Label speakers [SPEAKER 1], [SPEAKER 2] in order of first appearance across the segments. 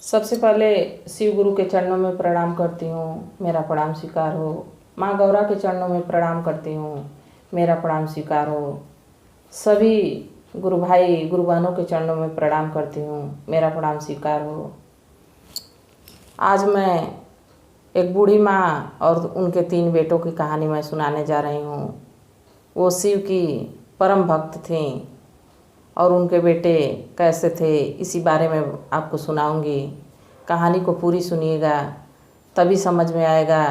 [SPEAKER 1] सबसे पहले शिव गुरु के चरणों में प्रणाम करती हूँ, मेरा प्रणाम स्वीकार हो। माँ गौरा के चरणों में प्रणाम करती हूँ, मेरा प्रणाम स्वीकार हो। सभी गुरु भाई गुरु बहनों के चरणों में प्रणाम करती हूँ, मेरा प्रणाम स्वीकार हो। आज मैं एक बूढ़ी माँ और उनके 3 बेटों की कहानी मैं सुनाने जा रही हूँ। वो शिव की परम भक्त थीं और उनके बेटे कैसे थे, इसी बारे में आपको सुनाऊंगी। कहानी को पूरी सुनिएगा, तभी समझ में आएगा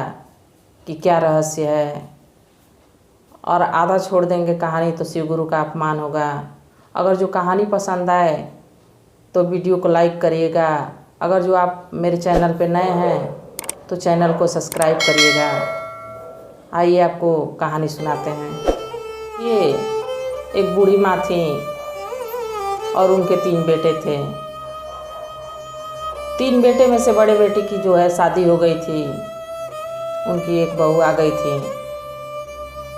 [SPEAKER 1] कि क्या रहस्य है। और आधा छोड़ देंगे कहानी तो शिव गुरु का अपमान होगा। अगर जो कहानी पसंद आए तो वीडियो को लाइक करिएगा। अगर जो आप मेरे चैनल पे नए हैं तो चैनल को सब्सक्राइब करिएगा। आइए आपको कहानी सुनाते हैं। ये एक बूढ़ी माँ थी और उनके 3 बेटे थे। 3 बेटे में से बड़े बेटे की जो है शादी हो गई थी, उनकी एक बहू आ गई थी।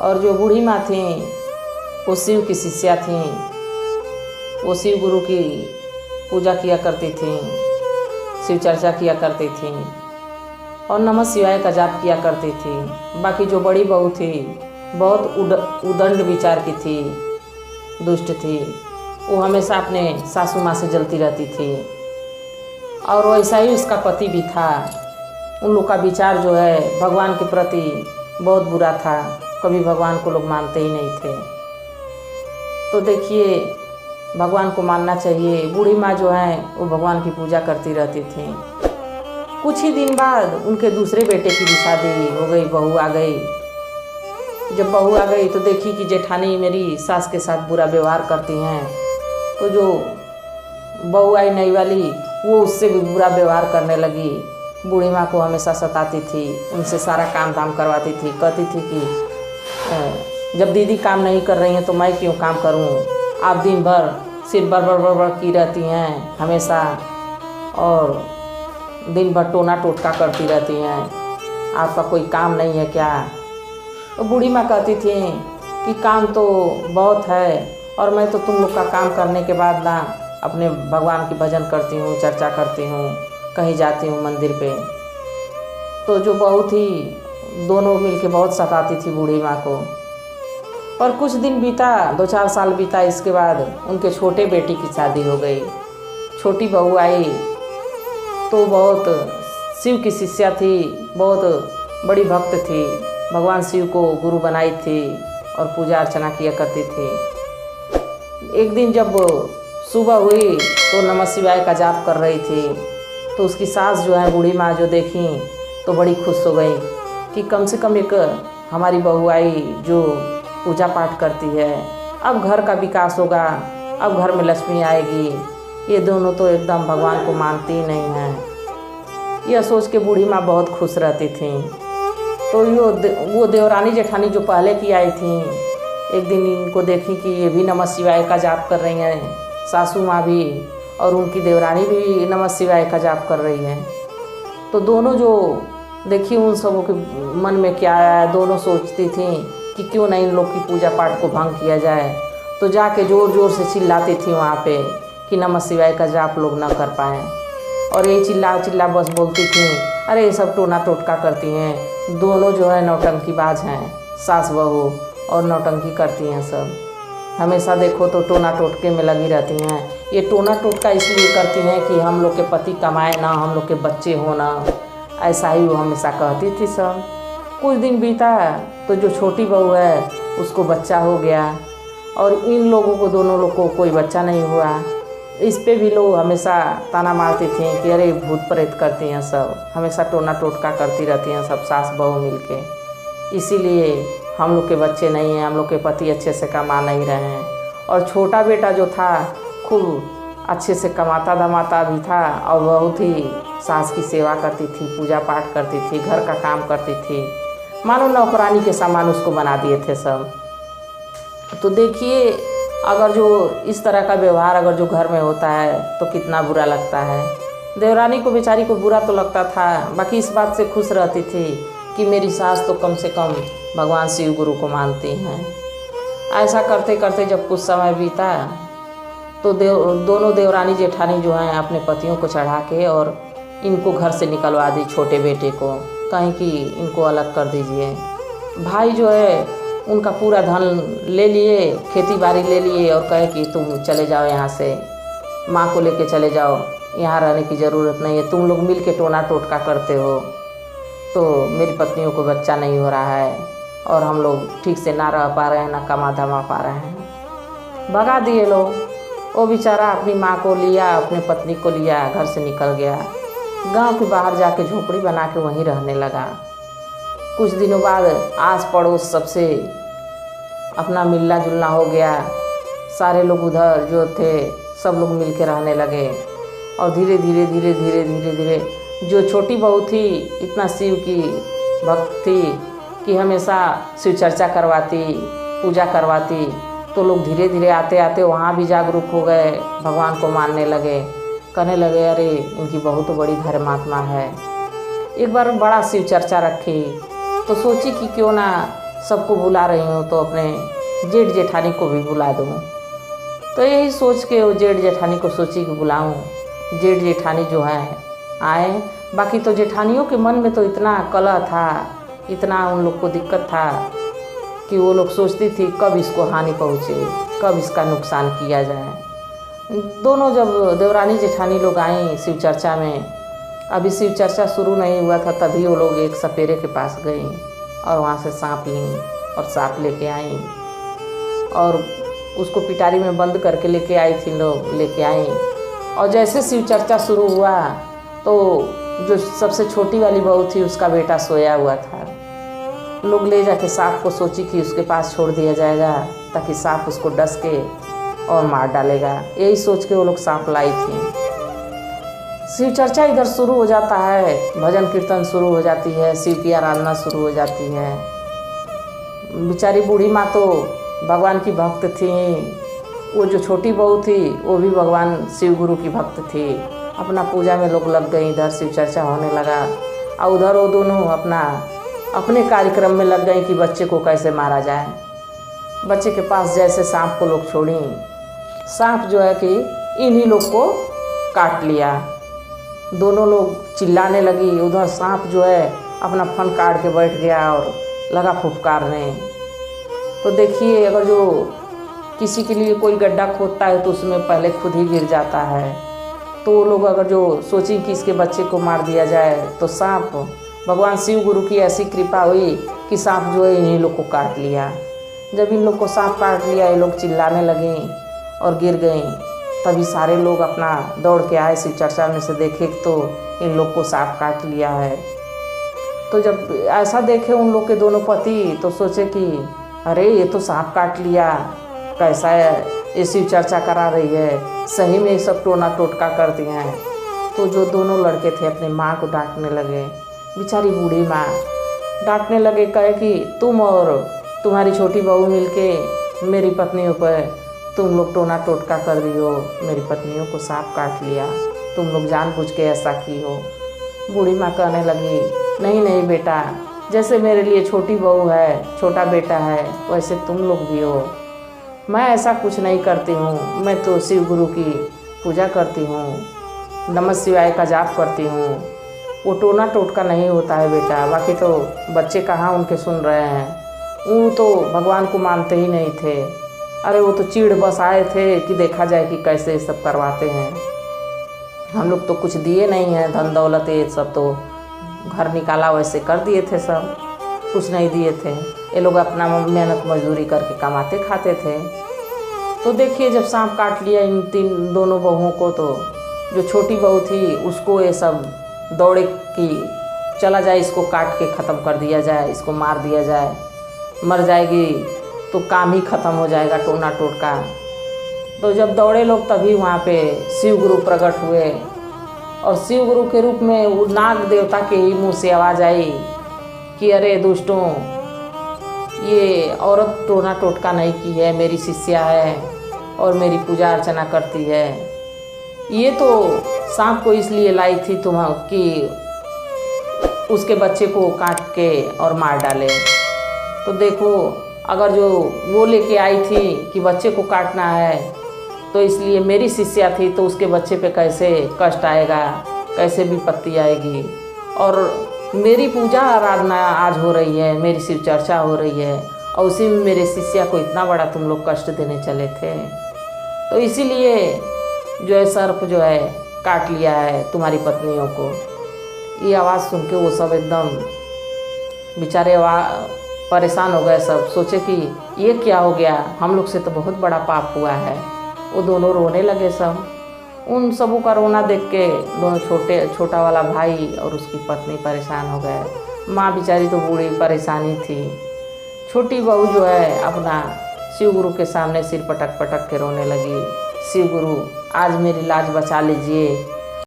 [SPEAKER 1] और जो बूढ़ी माँ थी वो शिव की शिष्या थी। वो शिव गुरु की पूजा किया करती थी, शिव चर्चा किया करती थी और नमः शिवाय का जाप किया करती थी। बाकी जो बड़ी बहू थी बहुत उदंड विचार की थी, दुष्ट थी। वो हमेशा अपने सासू माँ से जलती रहती थी और वैसा ही उसका पति भी था। उन लोग का विचार जो है भगवान के प्रति बहुत बुरा था। कभी भगवान को लोग मानते ही नहीं थे। तो देखिए, भगवान को मानना चाहिए। बूढ़ी माँ जो है वो भगवान की पूजा करती रहती थी। कुछ ही दिन बाद उनके दूसरे बेटे की भी शादी हो गई, बहू आ गई। जब बहू आ गई तो देखी कि जेठानी मेरी सास के साथ बुरा व्यवहार करती हैं। तो जो बहू आई नई वाली वो उससे भी बुरा व्यवहार करने लगी। बूढ़ी माँ को हमेशा सताती थी, उनसे सारा काम धाम करवाती थी। कहती थी कि जब दीदी काम नहीं कर रही हैं तो मैं क्यों काम करूं? आप दिन भर सिर बड़ की रहती हैं हमेशा और दिन भर टोना टोटका करती रहती हैं। आपका कोई काम नहीं है क्या? तो बूढ़ी माँ कहती थी कि काम तो बहुत है और मैं तो तुम लोग का काम करने के बाद ना अपने भगवान की भजन करती हूँ, चर्चा करती हूँ, कहीं जाती हूँ मंदिर पे। तो जो बहू थी दोनों मिलके बहुत सताती थी बूढ़ी माँ को। पर कुछ दिन बीता, 2-4 साल बीता। इसके बाद उनके छोटे बेटी की शादी हो गई। छोटी बहू आई तो बहुत शिव की शिष्या थी, बहुत बड़ी भक्त थी। भगवान शिव को गुरु बनाई थी और पूजा अर्चना किया करती थी। एक दिन जब सुबह हुई तो नमः शिवाय का जाप कर रही थी तो उसकी सास जो है बूढ़ी माँ जो देखी तो बड़ी खुश हो गई कि कम से कम एक हमारी बहू आई जो पूजा पाठ करती है। अब घर का विकास होगा, अब घर में लक्ष्मी आएगी। ये दोनों तो एकदम भगवान को मानती ही नहीं हैं। यह सोच के बूढ़ी माँ बहुत खुश रहती थी। तो वो देवरानी जेठानी जो पहले की आई थी, एक दिन इनको देखी कि ये भी नमः शिवाय का जाप कर रही हैं, सासू माँ भी और उनकी देवरानी भी नमः शिवाय का जाप कर रही है। तो दोनों जो देखी उन सबों के मन में क्या आया, दोनों सोचती थी कि क्यों नहीं इन लोग की पूजा पाठ को भंग किया जाए। तो जाके ज़ोर ज़ोर से चिल्लाती थी वहाँ पे कि नमः शिवाय का जाप लोग न कर पाएँ। और यही चिल्ला बस बोलती थी, अरे ये सब टोना टोटका करती हैं। दोनों जो है नौटंकीबाज हैं, सास बहू, और नौटंकी करती हैं सब। हमेशा देखो तो टोना टोटके में लगी रहती हैं। ये टोना टोटका इसलिए करती हैं कि हम लोग के पति कमाए ना, हम लोग के बच्चे हो ना। ऐसा ही वो हमेशा कहती थी सब। कुछ दिन बीता तो जो छोटी बहू है उसको बच्चा हो गया और इन लोगों को, दोनों लोग को कोई बच्चा नहीं हुआ। इस पे भी लोग हमेशा ताना मारती थी कि अरे भूत प्रेत करती हैं सब, हमेशा टोना टोटका करती रहती हैं सब सास बहू मिलके, इसीलिए हम लोग के बच्चे नहीं हैं, हम लोग के पति अच्छे से कमा नहीं रहे हैं। और छोटा बेटा जो था खूब अच्छे से कमाता धमाता भी था और बहुत ही सास की सेवा करती थी, पूजा पाठ करती थी, घर का काम करती थी। मानो नौकरानी के सामान उसको बना दिए थे सब। तो देखिए, अगर जो इस तरह का व्यवहार अगर जो घर में होता है तो कितना बुरा लगता है। देवरानी को बेचारी को बुरा तो लगता था, बाकी इस बात से खुश रहती थी कि मेरी सास तो कम से कम भगवान शिव गुरु को मानती हैं। ऐसा करते करते जब कुछ समय बीता तो दोनों देवरानी जेठानी जो हैं अपने पतियों को चढ़ा के और इनको घर से निकलवा दी, छोटे बेटे को, कहीं कि इनको अलग कर दीजिए। भाई जो है उनका पूरा धन ले लिए, खेती बाड़ी ले लिए और कहे कि तुम चले जाओ यहाँ से, माँ को लेके चले जाओ, यहाँ रहने की ज़रूरत नहीं है, तुम लोग मिल के टोना टोटका करते हो तो मेरी पत्नियों को बच्चा नहीं हो रहा है और हम लोग ठीक से ना रह पा रहे हैं, ना कमा धमा पा रहे हैं। भगा दिए लोग। वो बेचारा अपनी माँ को लिया, अपने पत्नी को लिया, घर से निकल गया, गांव के बाहर जाके झोपड़ी बना के वहीं रहने लगा। कुछ दिनों बाद आस पड़ोस सबसे अपना मिलना जुलना हो गया, सारे लोग उधर जो थे सब लोग मिल के रहने लगे। और धीरे धीरे धीरे धीरे धीरे धीरे जो छोटी बहू थी इतना शिव की भक्त थी कि हमेशा शिव चर्चा करवाती, पूजा करवाती, तो लोग धीरे धीरे आते आते वहाँ भी जागरूक हो गए, भगवान को मानने लगे, कहने लगे अरे इनकी बहू तो बड़ी धर्मात्मा है। एक बार बड़ा शिव चर्चा रखी तो सोची कि क्यों ना सबको बुला रही हूँ तो अपने जेठ जेठानी को भी बुला दूँ। तो यही सोच के वो जेठ जेठानी को सोची कि बुलाऊँ। जेठ जेठानी जो है आए। बाकी तो जेठानियों के मन में तो इतना कलह था, इतना उन लोग को दिक्कत था कि वो लोग सोचती थी कब इसको हानि पहुँचे, कब इसका नुकसान किया जाए। दोनों जब देवरानी जेठानी लोग आई शिव चर्चा में, अभी शिव चर्चा शुरू नहीं हुआ था, तभी वो लोग एक सपेरे के पास गई और वहाँ से सांप ली और सांप लेके आई और उसको पिटारी में बंद करके लेके आई थी, लोग लेके आई। और जैसे शिव चर्चा शुरू हुआ तो जो सबसे छोटी वाली बहू थी उसका बेटा सोया हुआ था। लोग ले जाके सांप को सोची कि उसके पास छोड़ दिया जाएगा ताकि सांप उसको डस के और मार डालेगा। यही सोच के वो लोग सांप लाई थी। शिव चर्चा इधर शुरू हो जाता है, भजन कीर्तन शुरू हो जाती है, शिव की आराधना शुरू हो जाती है। बेचारी बूढ़ी माँ तो भगवान की भक्त थी, वो जो छोटी बहू थी वो भी भगवान शिव गुरु की भक्त थी। अपना पूजा में लोग लग गए, इधर शिव चर्चा होने लगा और उधर वो दोनों अपने कार्यक्रम में लग गए कि बच्चे को कैसे मारा जाए। बच्चे के पास जैसे सांप को लोग छोड़ी, सांप जो है कि इन्हीं लोग को काट लिया। दोनों लोग चिल्लाने लगी, उधर सांप जो है अपना फन काट के बैठ गया और लगा फुफकारने। तो देखिए अगर जो किसी के लिए कोई गड्ढा खोदता है तो उसमें पहले खुद ही गिर जाता है। तो वो लोग अगर जो सोची कि इसके बच्चे को मार दिया जाए तो सांप, भगवान शिव गुरु की ऐसी कृपा हुई कि सांप जो है इन्हीं लोग को काट लिया। जब इन लोग को सांप काट लिया ये लोग चिल्लाने लगे और गिर गई। तभी सारे लोग अपना दौड़ के आए शिव चर्चा में से देखे तो इन लोग को सांप काट लिया है। तो जब ऐसा देखे उन लोग के दोनों पति तो सोचे कि अरे ये तो सांप काट लिया, कैसा है ये शिव चर्चा करा रही है, सही में ये सब टोना टोटका करती हैं। तो जो दोनों लड़के थे अपनी माँ को डांटने लगे, बेचारी बूढ़ी माँ डांटने लगे, कहे कि तुम और तुम्हारी छोटी बहू मिलके मेरी पत्नियों पर तुम लोग टोना टोटका कर रही हो, मेरी पत्नियों को सांप काट लिया, तुम लोग जानबूझ के ऐसा की हो। बूढ़ी माँ कहने लगी नहीं नहीं बेटा, जैसे मेरे लिए छोटी बहू है, छोटा बेटा है, वैसे तुम लोग भी हो। मैं ऐसा कुछ नहीं करती हूँ, मैं तो शिव गुरु की पूजा करती हूँ, नमः शिवाय का जाप करती हूँ, वो टोना टोटका नहीं होता है बेटा। बाकी तो बच्चे कहाँ उनके सुन रहे हैं, वो तो भगवान को मानते ही नहीं थे। अरे वो तो चिढ़ बस आए थे कि देखा जाए कि कैसे ये सब करवाते हैं। हम लोग तो कुछ दिए नहीं हैं, धन दौलत ये सब तो घर निकाला वैसे कर दिए थे, सब कुछ नहीं दिए थे। ये लोग अपना मेहनत मजदूरी करके कमाते खाते थे। तो देखिए जब सांप काट लिया इन दोनों बहुओं को, तो जो छोटी बहू थी उसको ये सब दौड़े कि चला जाए, इसको काट के ख़त्म कर दिया जाए, इसको मार दिया जाए, मर जाएगी तो काम ही ख़त्म हो जाएगा टोना टोटका। तो जब दौड़े लोग तभी वहाँ पे शिव गुरु प्रकट हुए और शिव गुरु के रूप में वो नाग देवता के ही मुँह से आवाज़ आई कि अरे दुष्टों, ये औरत टोना टोटका नहीं की है, मेरी शिष्या है और मेरी पूजा अर्चना करती है। ये तो सांप को इसलिए लाई थी तुम कि उसके बच्चे को काट के और मार डाले। तो देखो अगर जो वो लेके आई थी कि बच्चे को काटना है तो इसलिए मेरी शिष्या थी तो उसके बच्चे पे कैसे कष्ट आएगा, कैसे विपत्ति आएगी। और मेरी पूजा आराधना आज हो रही है, मेरी शिव चर्चा हो रही है, और उसी में मेरे शिष्या को इतना बड़ा तुम लोग कष्ट देने चले थे। तो इसीलिए जो है सर्प जो है काट लिया है तुम्हारी पत्नियों को। ये आवाज़ सुन के वो सब एकदम बेचारे परेशान हो गए। सब सोचे कि ये क्या हो गया, हम लोग से तो बहुत बड़ा पाप हुआ है। वो दोनों रोने लगे सब। उन सबों का रोना देख के दोनों छोटा वाला भाई और उसकी पत्नी परेशान हो गए। माँ बेचारी तो बूढ़ी परेशानी थी। छोटी बहू जो है अपना शिव गुरु के सामने सिर पटक पटक के रोने लगी, शिव गुरु आज मेरी लाज बचा लीजिए,